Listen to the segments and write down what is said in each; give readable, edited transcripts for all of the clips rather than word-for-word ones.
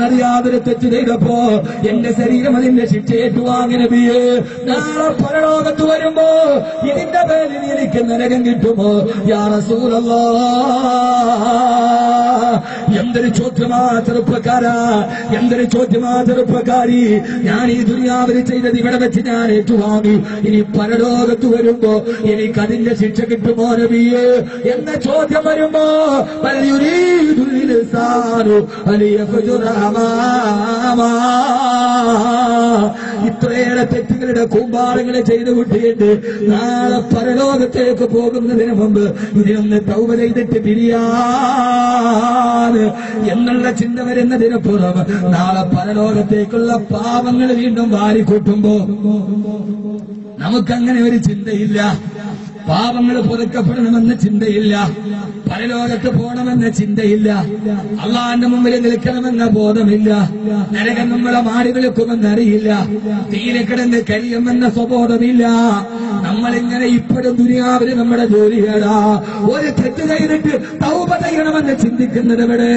ഞാനറിയാതൊരു തെറ്റ് ചെയ്തപ്പോ എന്റെ ശരീരം അതിന്റെ ശിക്ഷ ഏറ്റുവാങ്ങി നബിയേ. നാളെ പരലോകത്ത് വരുമ്പോ ഇതിന്റെ പേരിൽ എനിക്ക് നരകം കിട്ടുമോ യാ റസൂലല്ലാഹ്? എന്തൊരു ചോദ്യമാ ചെറുപ്പക്കാരാ, എന്തൊരു ചോദ്യമാ ചെറുപ്പക്കാരി. ഞാൻ ഈ ദുനിയാവിൽ ചെയ്തത് ഇവിടെ വെച്ച് ഞാൻ ഏറ്റുവാങ്ങി, ഇനി പരലോകത്ത് വരുമ്പോ എനിക്ക് അതിന്റെ ശിക്ഷ കിട്ടുമോ നബിയേ എന്ന ചോദ്യം വരുമ്പോ ഇത്രയേറെ തെറ്റുകളുടെ കൂമ്പാരങ്ങളെ ചെയ്തു വിട്ടിട്ട് നാളെ പരലോകത്തേക്ക് പോകുന്നതിന് മുമ്പ് ഇതിനൊന്ന് തൗബ ചെയ്തിട്ട് പിരിയാന് എന്നുള്ള ചിന്ത വരുന്നതിനപ്പുറം നാളെ പരലോകത്തേക്കുള്ള പാപങ്ങൾ വീണ്ടും വാരിക്കൂട്ടുമ്പോ നമുക്കങ്ങനെ ഒരു ചിന്തയില്ല. പാപങ്ങൾ പുതുക്കപ്പെടണമെന്ന ചിന്തയില്ല, പരലോകത്ത് പോകണമെന്ന ചിന്തയില്ല, അള്ളാന്റെ മുമ്പിൽ നിൽക്കണമെന്ന ബോധമില്ല, നരകം നമ്മളെ മാറി വിളിക്കുമെന്നറിയില്ല, തീരെ കിടന്ന് കഴിയുമെന്ന സ്വബോധമില്ല. നമ്മളിങ്ങനെ ഇപ്പോഴും ദുനിയാവിന് നമ്മുടെ ജോലിയാടാ. ഒരു തെറ്റ് ചെയ്തിട്ട് തൗബ ചെയ്യണമെന്ന് ചിന്തിക്കുന്നത് ഇവിടെ.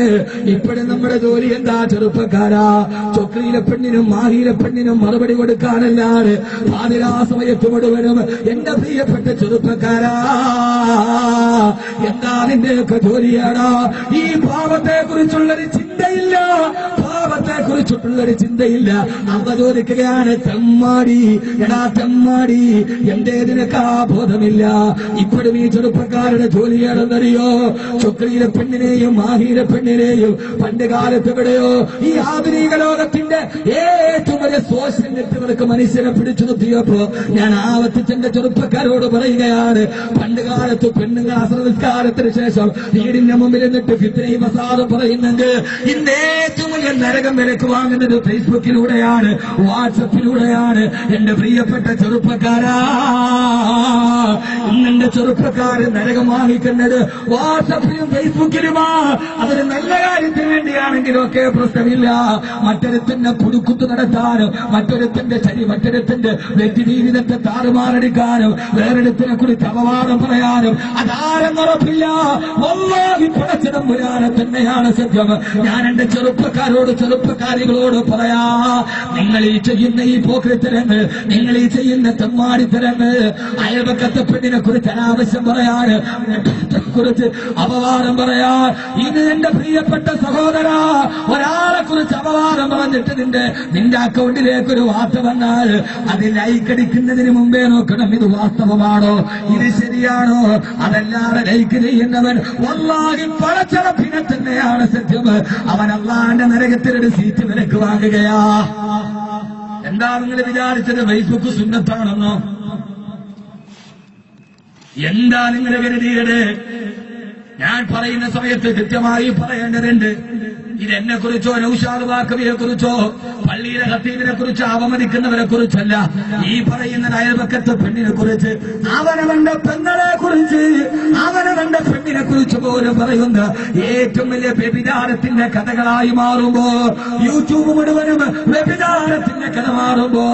ഇപ്പോഴും നമ്മുടെ ജോലി എന്താ ചെറുപ്പക്കാരാ? ചൊക്രിയിലെ പെണ്ണിനും മാഹിയിലെ പെണ്ണിനും മറുപടി കൊടുക്കാനല്ലാതെ പാതിരാ സമയത്ത് മുഴുവനും എന്റെ പ്രിയപ്പെട്ട ചെറുപ്പക്കാരാ എന്താ നിന്റെയൊക്കെ ജോലിയാടാ? ഈ പാപത്തെ കുറിച്ചുള്ളൊരു ചിന്തയില്ല, പാപത്തെ കുറിച്ചിട്ടുള്ളൊരു ചിന്തയില്ല. അവ ചോദിക്കുകയാണ്, തെമ്മാടി എടാ തെമ്മാടി, എന്റേതിനൊക്കെ ആ ബോധമില്ല. ഇപ്പോഴും ഈ ചെറുപ്പക്കാരുടെ ജോലിയാണെന്നറിയോ? ചൊക്രിയിലെ പെണ്ണിനെയും മാഹിയിലെ പെണ്ണിനെയും പണ്ട് കാലത്ത് എവിടെയോ ഈ ആധുനിക ലോകത്തിന്റെ ഏറ്റവും വലിയ സോഷ്യൽ നെറ്റ്വർക്ക് മനുഷ്യനെ പിടിച്ചു നിർത്തിയപ്പോ ഞാൻ ആവർത്തിച്ചെന്റെ ചെറുപ്പക്കാരോട് പറയുകയാണ്, പണ്ട് കാലത്ത് പെണ്ണുങ്ങൾ അസ്രനിസ്കാരത്തിന് ശേഷം വീടിന്റെ മുമ്പിൽ നിന്നിട്ട് ഫിത്നയും ഫസാദും പറയുന്നുണ്ട്. ഇന്ന് ഏറ്റവും വലിയ നരകം വിലക്ക് വാങ്ങുന്നത് ഫേസ്ബുക്കിലൂടെയാണ്, വാട്സപ്പിലൂടെയാണ്. എന്റെ പ്രിയപ്പെട്ട ചെറുപ്പക്കാരാ, ഇന്നെന്റെ ചെറുപ്പക്കാര് നരകം വാങ്ങിക്കുന്നത് വാട്സപ്പിലും ഫേസ്ബുക്കിലുമാ. അതൊരു നല്ല കാര്യത്തിന് വേണ്ടിയാണെങ്കിലും ഒക്കെ പ്രശ്നമില്ല. മറ്റൊരുത്തിന്റെ പുതുക്കുത്ത് നടത്താനും മറ്റൊരുത്തിന്റെ മറ്റൊരുത്തിന്റെ വ്യക്തി ജീവിതത്തെ താറുമാറടിക്കാനും വേറൊരുത്തിനെ കുറിച്ച് അപവാദം പറയാനും അതാരെന്ന് ഉറപ്പില്ല. വല്ലാഹി പടച്ചതം പുരാനെ തന്നെയാണ് സത്യം. ഞാൻ എന്റെ ചെറുപ്പക്കാരോട് ചെറുപ്പക്കാരികളോട് പറയാ, നിങ്ങൾ ഈ ചെയ്യുന്ന ഈ പോക്രിത്തരങ്ങൾ, നിങ്ങൾ ഈ ചെയ്യുന്ന തെമ്മാടിത്തരങ്ങൾ, അയൽപക്കത്തെ പെണ്ണിനെ കുറിച്ച് അനാവശ്യം പറയാൻ, കുറിച്ച് അപവാദം പറയാൻ, ഇത് എന്റെ പ്രിയപ്പെട്ട സഹോദര, ഒരാളെ കുറിച്ച് അപവാദം പറഞ്ഞിട്ട് നിന്റെ അക്കൗണ്ടിലേക്ക് ഒരു വാർത്ത വന്നാൽ അത് ലൈക്ക് അടിക്കുന്നതിന് മുമ്പേ നോക്കണം, ഇത് വാസ്തവമാണോ, ഇത് ശരിയാണോ. അതല്ലാതെ ലൈക്ക് ചെയ്യുന്നവൻ വല്ലാഹി പടച്ചറപ്പിനെ തന്നെയാണ് സത്യം. അവൻ അള്ളാന്റെ നരകത്തിലൊരു സീറ്റ് വിലക്ക് വാങ്ങുകയാ. എന്താ നിങ്ങൾ വിചാരിച്ചത് ഫേസ്ബുക്ക് സുന്നത്താണെന്നോ? എന്താ നിങ്ങൾ കരുതിയത്? ഞാൻ പറയുന്ന സമയത്ത് കൃത്യമായി പറയേണ്ടതുണ്ട്. ഇതെന്നെ കുറിച്ചോ നൗഷാദ് വാക്കവിയെ കുറിച്ചോ പള്ളിയിലെ ഖത്തീബിനെ കുറിച്ചോ അവമതിക്കുന്നവരെ കുറിച്ചല്ല. ഈ പറയുന്ന അയൽപക്കത്തെ പെണ്ണിനെ കുറിച്ച്, അവനവന്റെ പെങ്ങളെ കുറിച്ച്, അവനവന്റെ പെണ്ണിനെ കുറിച്ച് പോലും പറയുന്ന ഏറ്റവും വലിയ വ്യഭിചാരത്തിന്റെ കഥകളായി മാറുമ്പോ, യൂട്യൂബ് മുഴുവനും വ്യഭിചാരത്തിന്റെ കഥ മാറുമ്പോ,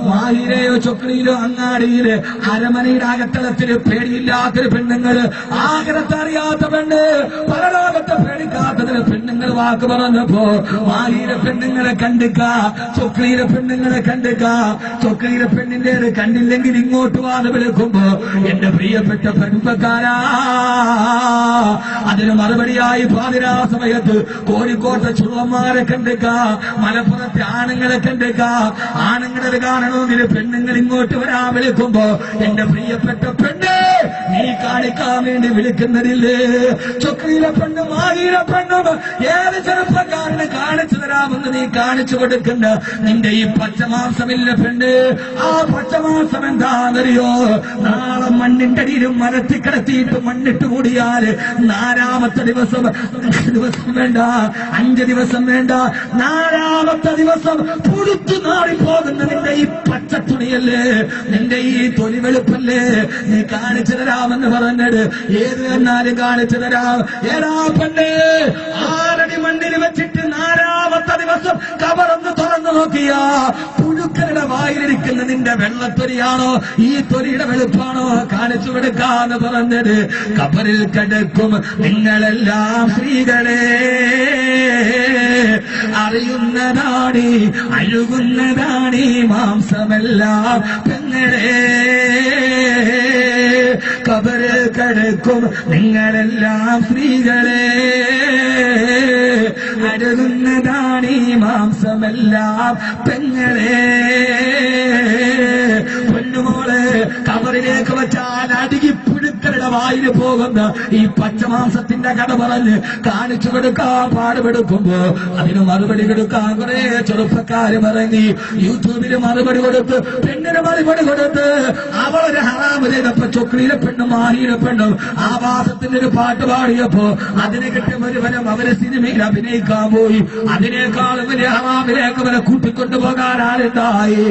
മാഹിയിലെയോ ചൊക്രിയിലോ അങ്ങാടിയില് അരമനയുടെ അകത്തളത്തില് പേടിയില്ലാത്തൊരു പെണ്ണുങ്ങള്, ആഗ്രഹത്തെ അറിയാത്ത പെണ്ണ്, പരലോകത്തെ പേടിക്കാത്തതിന് പെണ്ണുങ്ങൾ വാക്ക് പറഞ്ഞപ്പോ മാഹിയിലെ പെണ്ണുങ്ങളെ കണ്ടിക്ക, ചൊക്രിയിലെ പെണ്ണുങ്ങളെ കണ്ടിക്ക, ചൊക്രിയിലെ പെണ്ണിന്റെ കണ്ടില്ലെങ്കിൽ ഇങ്ങോട്ട് വാന്ന് വിളിക്കുമ്പോ എന്റെ പ്രിയപ്പെട്ട പെൺപക്കാരാ, അതിന് മറുപടിയായി പാതിരാ സമയത്ത് കോഴിക്കോട്ടെ ചുള്ളന്മാരെ കണ്ടിക്ക, മലപ്പുറത്തെ ആണുങ്ങളെ കണ്ടിക്ക. ആണുങ്ങളെ കാണണമെങ്കിൽ പെണ്ണുങ്ങൾ ഇങ്ങോട്ട് വരാൻ വിളിക്കുമ്പോ എന്റെ പ്രിയപ്പെട്ട പെണ്ണ് നീ കാണിക്കാൻ വേണ്ടി വിളിക്കുന്നതില്ലേ? ചൊക്രിയിലെ പെണ്ണും മാഹിയിലെ പെണ്ണും ഏത് ചെറുപ്പക്കാരന് കാണിച്ചു തരാമെന്ന് നീ കാണിച്ചു കൊടുക്കണ്ട. നിന്റെ ഈ പച്ചമാംസമില്ല പെണ്ണ്, ആ പച്ചമാംസം എന്താണെന്നറിയോ? നാളെ മണ്ണിന്റെ അടിയിലും മരത്തി കിടത്തിയിട്ട് മണ്ണിട്ട് മൂടിയാൽ 4ാമത്തെ ദിവസം വേണ്ട, 5 ദിവസം വേണ്ട, 4ാമത്തെ ദിവസം പുഴുത്തു നാടിപ്പോകുന്ന നിന്റെ ഈ പച്ചത്തുണിയല്ലേ, നിന്റെ ഈ തൊലി വെളുപ്പല്ലേ നീ കാണിച്ചു തരാമെന്ന് പറഞ്ഞത്. ഏത് എന്നാലും കാണിച്ചു തരാം. ഏടാ പെണ്ണ്, 6 അടി മണ്ണിൽ വെച്ചിട്ട് 4ാമത്തെ ദിവസം കബറൊന്ന് തുറന്നു നോക്കിയ പുഴുക്കളുടെ വായിലിരിക്കുന്ന നിന്റെ വെള്ളത്തൊലിയാണോ ഈ തൊലിയുടെ വെളുപ്പാണോ കാണിച്ചു കൊടുക്കാന്ന് പറഞ്ഞത്. കബറിൽ കിടക്കും നിങ്ങളെല്ലാം സ്ത്രീകളെ, അറിയുന്നതാണ് അഴുകുന്നതാണ് മാംസമെല്ലാം പെങ്ങളെ. കബറ് കടക്കും നിങ്ങളെല്ലാം സ്ത്രീകളെ, അഴുകുന്നതാണ് മാംസമെല്ലാം പെങ്ങളെ. പൊന്നുമോള് കബറിലേക്ക് വച്ചാൽ അടുകി പുഴുക്കളുടെ വായില് പോകുന്ന ഈ പച്ചമാംസത്തിന്റെ കഥ പറഞ്ഞ് കാണിച്ചു കൊടുക്കാൻ പാടുപെടുക്കുമ്പോ അതിന് മറുപടി കൊടുക്കാൻ കുറെ ചെറുപ്പക്കാരും ഇറങ്ങി യൂട്യൂബിന് മറുപടി കൊടുത്ത് പെണ്ണിന് മറുപടി കൊടുത്ത് അവളൊരു ഹറാമ് ചെയ്തപ്പോ ചൊക്ലിയിലെ പെണ്ണും മാഹിയിലെ പെണ്ണും ആവാസത്തിന്റെ ഒരു പാട്ട് പാടിയപ്പോ അതിനെ കിട്ടിയ ഒരു ഫലം അവരെ സിനിമയിൽ അഭിനയിക്കാൻ പോയി. അതിനേക്കാളും വലിയ ഹറാമിലേക്ക് അവരെ കൂട്ടിക്കൊണ്ടുപോകാൻ ആരുണ്ടായി?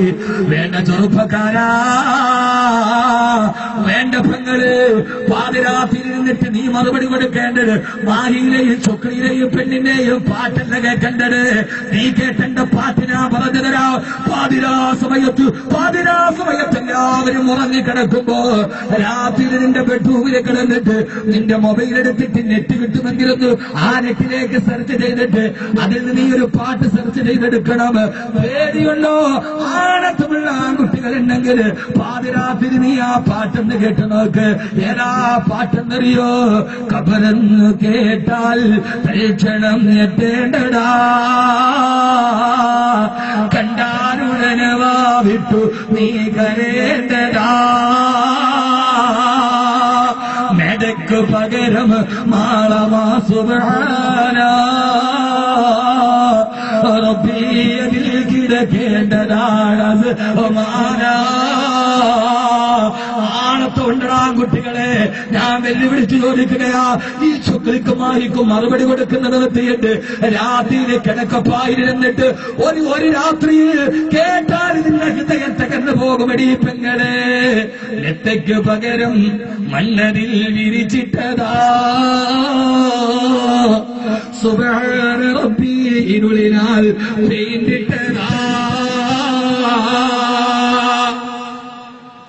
വേണ്ട ചെറുപ്പക്കാരാ, വേണ്ട പെങ്ങള്, പാതിരാത്രി നിന്നിട്ട് നീ മറുപടി കൊടുക്കേണ്ടത് മാഹിയിലെയും ചൊക്ലിയിലെയും പെണ്ണിന്റെയും പാട്ടല്ല കേൾക്കേണ്ടത്. നീ കേട്ടേണ്ട പാട്ടിനാ പറഞ്ഞു തരാം. പാതിരാ സമയത്ത് എല്ലാവരും ഉറങ്ങിക്കിടക്കുമ്പോ രാത്രി നിന്റെ ബെഡ്റൂമിൽ കിടന്നിട്ട് നിന്റെ മൊബൈൽ എടുത്തിട്ട് നെറ്റ് കിട്ടുമെങ്കിലൊന്ന് ആ നെറ്റിലേക്ക് സെർച്ച് ചെയ്തിട്ട് അതിൽ നിന്ന് നീ ഒരു പാട്ട് സെർച്ച് ചെയ്തെടുക്കണം. പേടിയുണ്ടോ? ആണത്തുമുള്ള ആൺകുട്ടികളുണ്ടെങ്കിൽ പാതിരാത്രി നീ ആ പാട്ടെന്ന് കേട്ട് നോക്ക്. ഏതാ പാട്ടെന്നറിയോ? കബറെന്ന് കേട്ടാൽ പരീക്ഷണം എത്തേണ്ടടാ, കണ്ടാലുടനെ വാവിട്ടു നീ കരേണ്ടടാ, മെടക്ക് പകരം മാളമാ സുബ്ഹാനാ റബ്ബി അതിൽ കിടക്കേണ്ടതാണ് ഒമാനാ. ആണത്തോണ്ടാകുട്ടികളെ ഞാൻ വെല്ലുവിളിച്ച് ചോദിക്കുകയാ, ഈ ചുക്ലിക്കും മാഹിക്കും മറുപടി കൊടുക്കുന്നത് നിർത്തിയിട്ട് രാത്രിയിൽ കിടക്കപ്പായിരുന്നിട്ട് ഒരു രാത്രിയിൽ കേട്ടാൽ ഇതിന്റെ ഹൃദയം തകർന്നു പോകുമടി പെങ്ങളെ. നെത്തയ്ക്ക് പകരം മണ്ണതിൽ വിരിച്ചിട്ടതാ സുബ്ഹാന റബ്ബി ഇരുളിനാൽ പെയിന്റിട്ടതാ.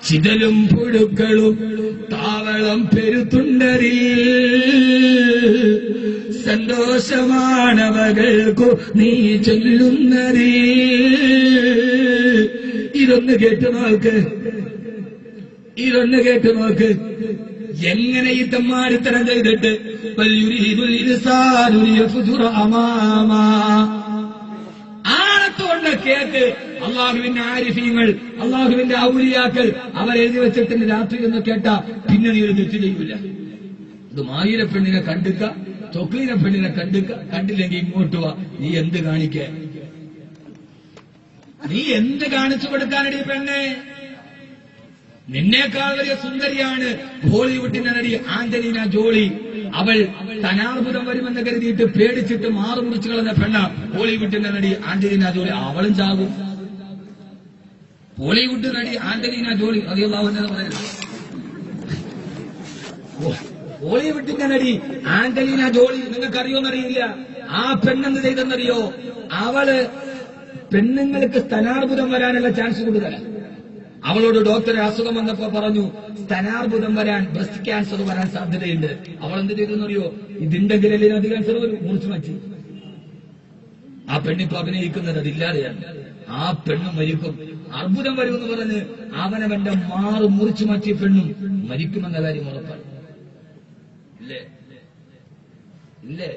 ചിതലും പുഴുക്കളും താവളം പെരുത്തുണ്ടരിൽ സന്തോഷമാണവകൾക്കു നീ ചൊല്ലുന്നതിൽ. ഇതൊന്ന് കേട്ടു നോക്ക്, ഇതൊന്ന് കേട്ടു നോക്ക്. എങ്ങനെ ഈ തമ്മാടിത്തരം ചെയ്തിട്ട് ആണത്തോണ്ട് കേട്ട് അള്ളാഹുവിന്റെ ആരിഫീങ്ങൾ, അള്ളാഹുവിന്റെ ഔലിയാക്കൾ അവരെഴുതി വെച്ചിട്ട് രാത്രി ഒന്ന് കേട്ടാ പിന്നെ നീ ഒരു തെറ്റ് ചെയ്യൂല. ഇത് മായിലെ പെണ്ണിനെ കണ്ടുക, ചൊക്ലിനെ പെണ്ണിനെ കണ്ടുക, കണ്ടില്ലെങ്കിൽ ഇങ്ങോട്ട് വാ. നീ എന്ത് കാണിക്കേ? നീ എന്ത് കാണിച്ചു കൊടുക്കാനടി പെണ്ണെ? നിന്നേക്കാൾ വലിയ സുന്ദരിയാണ് ബോളിവുഡിന്റെ നടി ആന്റലീന ജോളി. അവൾ ധനാർബുദം വരുമെന്ന് കരുതിയിട്ട് പേടിച്ചിട്ട് മാറുമുറിച്ചു കളഞ്ഞ പെണ്ണ ബോളിവുഡിന്റെ നടി ആന്റലീന ജോളി. അവളും ചാകും. ബോളിവുഡ് നടി ആന്റലീന ജോളി റളിയല്ലാഹു അൻഹ പറയുന്നത്. ബോളിവുഡിന്റെ നടി ആന്റലീന ജോളി നിങ്ങൾക്കറിയോന്നറിയില്ല. ആ പെണ്ണെന്ന് ചെയ്തെന്നറിയോ? അവള് പെണ്ണുങ്ങൾക്ക് സ്ഥാനാർബുദം വരാനുള്ള ചാൻസ് കൂടുതലാണ്. അവളോട് ഡോക്ടറെ അസുഖം വന്നപ്പോ പറഞ്ഞു സ്ഥാനാർബുദം വരാൻ, ബ്രസ്റ്റ് ക്യാൻസർ വരാൻ സാധ്യതയുണ്ട്. അവൾ എന്ത് ചെയ്തെന്നറിയോ? ഇതിണ്ടെങ്കിലല്ലേ അത് ക്യാൻസർ വരും, മുറിച്ചു മാറ്റി. ആ പെണ്ണിപ്പോ അഭിനയിക്കുന്നത് അതില്ലാതെയാണ്. ആ പെണ്ണ് മരിക്കും. അർബുദം വരുമെന്ന് പറഞ്ഞ് അവനവന്റെ മാറ് മുറിച്ചു മാറ്റിയ പെണ്ണും മരിക്കുമെന്ന കാര്യം ഉറപ്പാണ്. ഇല്ലേ?